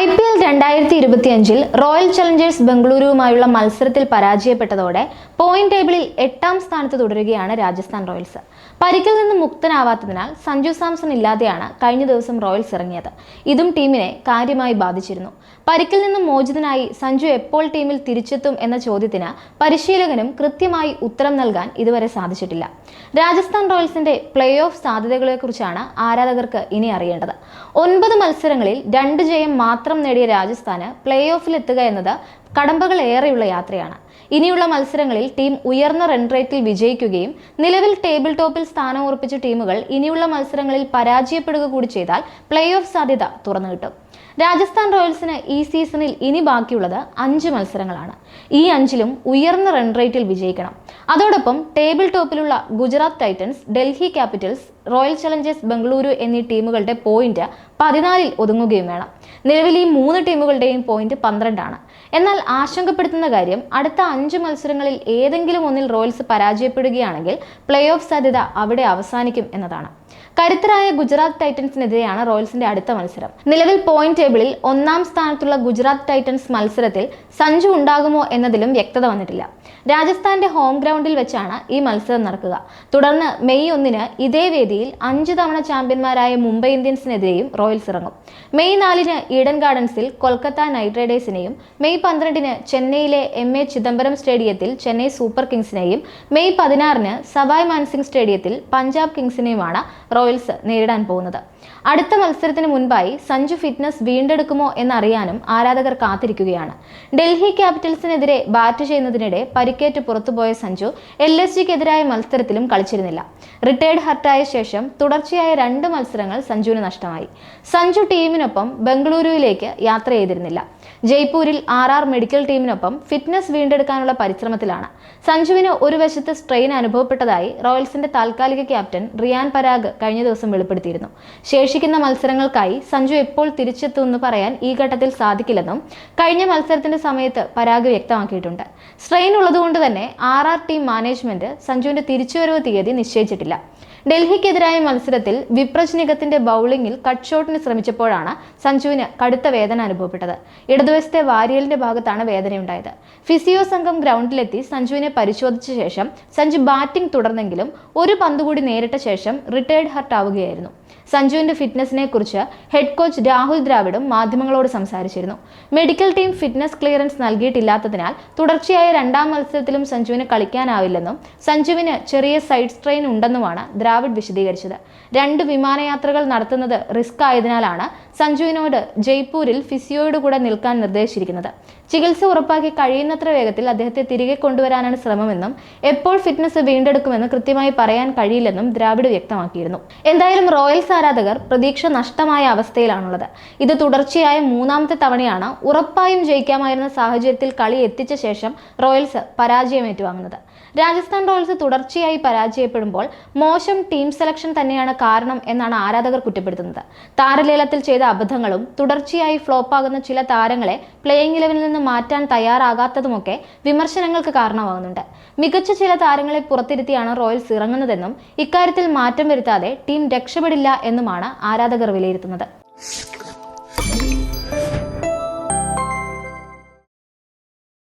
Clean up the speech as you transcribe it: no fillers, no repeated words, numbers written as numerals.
IPL 2025 royal Challengers ബംഗളൂരുവുമായുള്ള മത്സരത്തിൽ പരാജയപ്പെട്ടതോടെ point ടേബിളിൽ 8ാം സ്ഥാനത്ത് തുടരുകയാണ് രാജസ്ഥാൻ റോയൽസ്. പരിക്കിൽ നിന്ന് മുക്തനാവാത്തതിനാൽ സഞ്ജു സാംസൺ ഇല്ലാതെയാണ് കഴിഞ്ഞ ദിവസം റോയൽസ് ഇറങ്ങിയത്. ഇതും ടീമിനെ കാര്യമായി ബാധിച്ചിരുന്നു. പരിക്കിൽ നിന്ന് മോചിതനായി സഞ്ജു എപ്പോൾ ടീമിൽ തിരിച്ചെത്തും എന്ന ചോദ്യത്തിന് പരിശീലകനും കൃത്യമായി ഉത്തരം നൽകാൻ ഇതുവരെ സാധിച്ചിട്ടില്ല. രാജസ്ഥാൻ റോയൽസിന്റെ പ്ലേ ഓഫ് സാധ്യതകളെക്കുറിച്ചാണ് ആരാധകർക്ക് ഇനി അറിയേണ്ടത്. 9 മത്സരങ്ങളിൽ 2 ജയം മാത്രം നേടിയ രാജസ്ഥാന് പ്ലേ ഓഫിൽ എത്തുക എന്നത് കടമ്പകൾ ഏറെയുള്ള യാത്രയാണ്. ഇനിയുള്ള മത്സരങ്ങളിൽ ടീം ഉയർന്ന റൺ റേറ്റിൽ വിജയിക്കുകയും നിലവിൽ ടേബിൾ ടോപ്പിൽ സ്ഥാനം ഉറപ്പിച്ച ടീമുകൾ ഇനിയുള്ള മത്സരങ്ങളിൽ പരാജയപ്പെടുക കൂടി ചെയ്താൽ പ്ലേ ഓഫ് സാധ്യത തുറന്നു കിട്ടും. രാജസ്ഥാൻ റോയൽസിന് ഈ സീസണിൽ ഇനി ബാക്കിയുള്ളത് 5 മത്സരങ്ങളാണ്. ഈ 5ലും ഉയർന്ന റൺ റേറ്റിൽ വിജയിക്കണം. അതോടൊപ്പം ടേബിൾ ടോപ്പിലുള്ള Gujarat Titans, Delhi Capitals, Royal Challengers Bengaluru എന്നീ ടീമുകളുടെ പോയിന്റ് 14ൽ ഒതുങ്ങുകയും വേണം. നിലവിൽ ഈ 3 ടീമുകളുടെയും പോയിന്റ് 12 ആണ്. എന്നാൽ ആശങ്കപ്പെടുത്തുന്ന കാര്യം അടുത്ത 5 മത്സരങ്ങളിൽ ഏതെങ്കിലും ഒന്നിൽ റോയൽസ് പരാജയപ്പെടുകയാണെങ്കിൽ പ്ലേ ഓഫ് സാധ്യത അവിടെ അവസാനിക്കും എന്നതാണ്. കരുത്തരായ ഗുജറാത്ത് ടൈറ്റൻസിനെതിരെയാണ് റോയൽസിന്റെ അടുത്ത മത്സരം. നിലവിൽ പോയിന്റ് ടേബിളിൽ 1ാം സ്ഥാനത്തുള്ള ഗുജറാത്ത് ടൈറ്റൻസ് മത്സരത്തിൽ സഞ്ജു ഉണ്ടാകുമോ എന്നതിലും വ്യക്തത വന്നിട്ടില്ല. രാജസ്ഥാന്റെ ഹോം ഗ്രൗണ്ടിൽ വെച്ചാണ് ഈ മത്സരം നടക്കുക. തുടർന്ന് മെയ് 1-ന് ഇതേ വേദിയിൽ 5 തവണ ചാമ്പ്യന്മാരായ മുംബൈ ഇന്ത്യൻസിനെതിരെയും റോയൽസ് ഇറങ്ങും. മെയ് 4-ന് ഈഡൻ ഗാർഡൻസിൽ കൊൽക്കത്ത നൈറ്റ് റൈഡേഴ്സിനെയും, മെയ് 12-ന് ചെന്നൈയിലെ MA ചിദംബരം സ്റ്റേഡിയത്തിൽ ചെന്നൈ സൂപ്പർ കിങ്സിനെയും, മെയ് 16-ന് സവായ് മാൻസിംഗ് സ്റ്റേഡിയത്തിൽ പഞ്ചാബ് കിങ്സിനെയുമാണ് റോയൽസ് നേരിടാൻ പോകുന്നത്. അടുത്ത മത്സരത്തിന് മുൻപായി സഞ്ജു ഫിറ്റ്നസ് വീണ്ടെടുക്കുമോ എന്നറിയാനും ആരാധകർ കാത്തിരിക്കുകയാണ്. ഡൽഹി ക്യാപിറ്റൽസിനെതിരെ ബാറ്റ് ചെയ്യുന്നതിനിടെ പരിക്കേറ്റ് പുറത്തുപോയ സഞ്ജു LSGക്കെതിരായ മത്സരത്തിലും കളിച്ചിരുന്നില്ല. റിട്ടയർഡ് ഹർട്ടായ ശേഷം തുടർച്ചയായ 2 മത്സരങ്ങൾ സഞ്ജുവിന് നഷ്ടമായി. സഞ്ജു ടീമിനൊപ്പം ബംഗളൂരുവിലേക്ക് യാത്ര ചെയ്തിരുന്നില്ല. ജയ്പൂരിൽ RR മെഡിക്കൽ ടീമിനൊപ്പം ഫിറ്റ്നസ് വീണ്ടെടുക്കാനുള്ള പരിശ്രമത്തിലാണ്. സഞ്ജുവിന് ഒരു വശത്ത് സ്ട്രെയിൻ അനുഭവപ്പെട്ടതായി റോയൽസിന്റെ താൽക്കാലിക ക്യാപ്റ്റൻ റിയാൻ പരാഗ് കഴിഞ്ഞ ദിവസം വെളിപ്പെടുത്തിയിരുന്നു. ശേഷിക്കുന്ന മത്സരങ്ങൾക്കായി സഞ്ജു എപ്പോൾ തിരിച്ചെത്തുമെന്ന് പറയാൻ ഈ ഘട്ടത്തിൽ സാധിക്കില്ലെന്നും കഴിഞ്ഞ മത്സരത്തിന്റെ സമയത്ത് പരാഗ് വ്യക്തമാക്കിയിട്ടുണ്ട്. സ്ട്രെയിൻ ഉള്ളതുകൊണ്ട് തന്നെ RR ടീം മാനേജ്മെന്റ് സഞ്ജുവിന്റെ തിരിച്ചുവരവ് തീയതി നിശ്ചയിച്ചിട്ടില്ല. ഡൽഹിക്കെതിരായ മത്സരത്തിൽ വിപ്രജ് നിഗത്തിന്റെ ബൗളിംഗിൽ കട്ട് ഷോട്ടിന് ശ്രമിച്ചപ്പോഴാണ് സഞ്ജുവിന് കടുത്ത വേദന അനുഭവപ്പെട്ടത്. ഇടതുവശത്തെ വാരിയലിന്റെ ഭാഗത്താണ് വേദനയുണ്ടായത്. ഫിസിയോ സംഘം ഗ്രൗണ്ടിലെത്തി സഞ്ജുവിനെ പരിശോധിച്ച ശേഷം സഞ്ജു ബാറ്റിംഗ് തുടർന്നെങ്കിലും ഒരു പന്ത് കൂടി നേരിട്ട ശേഷം റിട്ടയർഡ് ഹർട്ട് ആവുകയായിരുന്നു. സഞ്ജുവിന്റെ ഫിറ്റ്നസിനെ കുറിച്ച് ഹെഡ് കോച്ച് രാഹുൽ ദ്രാവിഡും മാധ്യമങ്ങളോട് സംസാരിച്ചിരുന്നു. മെഡിക്കൽ ടീം ഫിറ്റ്നസ് ക്ലിയറൻസ് നൽകിയിട്ടില്ലാത്തതിനാൽ തുടർച്ചയായ 2ാം മത്സരത്തിലും സഞ്ജുവിന് കളിക്കാനാവില്ലെന്നും സഞ്ജുവിന് ചെറിയ സൈഡ് സ്ട്രെയിൻ ഉണ്ടെന്നുമാണ് ദ്രാവിഡ് വിശദീകരിച്ചത്. 2 വിമാനയാത്രകൾ നടത്തുന്നത് റിസ്ക് ആയതിനാലാണ് സഞ്ജുവിനോട് ജയ്പൂരിൽ ഫിസിയോയുടെ കൂടെ നിൽക്കാൻ നിർദ്ദേശിച്ചിരിക്കുന്നത്. ചികിത്സ ഉറപ്പാക്കി കഴിയുന്നത്ര വേഗത്തിൽ അദ്ദേഹത്തെ തിരികെ കൊണ്ടുവരാനാണ് ശ്രമമെന്നും എപ്പോൾ ഫിറ്റ്നസ് വീണ്ടെടുക്കുമെന്ന് കൃത്യമായി പറയാൻ കഴിയില്ലെന്നും ദ്രാവിഡ് വ്യക്തമാക്കിയിരുന്നു. എന്തായാലും റോയൽസ് ആരാധകർ പ്രതീക്ഷ നഷ്ടമായ അവസ്ഥയിലാണുള്ളത്. ഇത് തുടർച്ചയായ 3ാമത്തെ തവണയാണ് ഉറപ്പായും ജയിക്കാമായിരുന്ന സാഹചര്യത്തിൽ കളി എത്തിച്ച ശേഷം റോയൽസ് പരാജയം ഏറ്റുവാങ്ങുന്നത്. രാജസ്ഥാൻ റോയൽസ് തുടർച്ചയായി പരാജയപ്പെടുമ്പോൾ മോശം ടീം സെലക്ഷൻ തന്നെയാണ് കാരണം എന്നാണ് ആരാധകർ കുറ്റപ്പെടുത്തുന്നത്. താരലേലത്തിൽ ചെയ്ത അബദ്ധങ്ങളും തുടർച്ചയായി ഫ്ലോപ്പാകുന്ന ചില താരങ്ങളെ പ്ലേയിങ് 11-ൽ നിന്ന് മാറ്റാൻ തയ്യാറാകാത്തതുമൊക്കെ വിമർശനങ്ങൾക്ക് കാരണമാകുന്നുണ്ട്. മികച്ച ചില താരങ്ങളെ പുറത്തിരുത്തിയാണ് റോയൽസ് ഇറങ്ങുന്നതെന്നും ഇക്കാര്യത്തിൽ മാറ്റം വരുത്താതെ ടീം രക്ഷപ്പെടില്ല എന്നുമാണ് ആരാധകർ വിലയിരുത്തുന്നത്.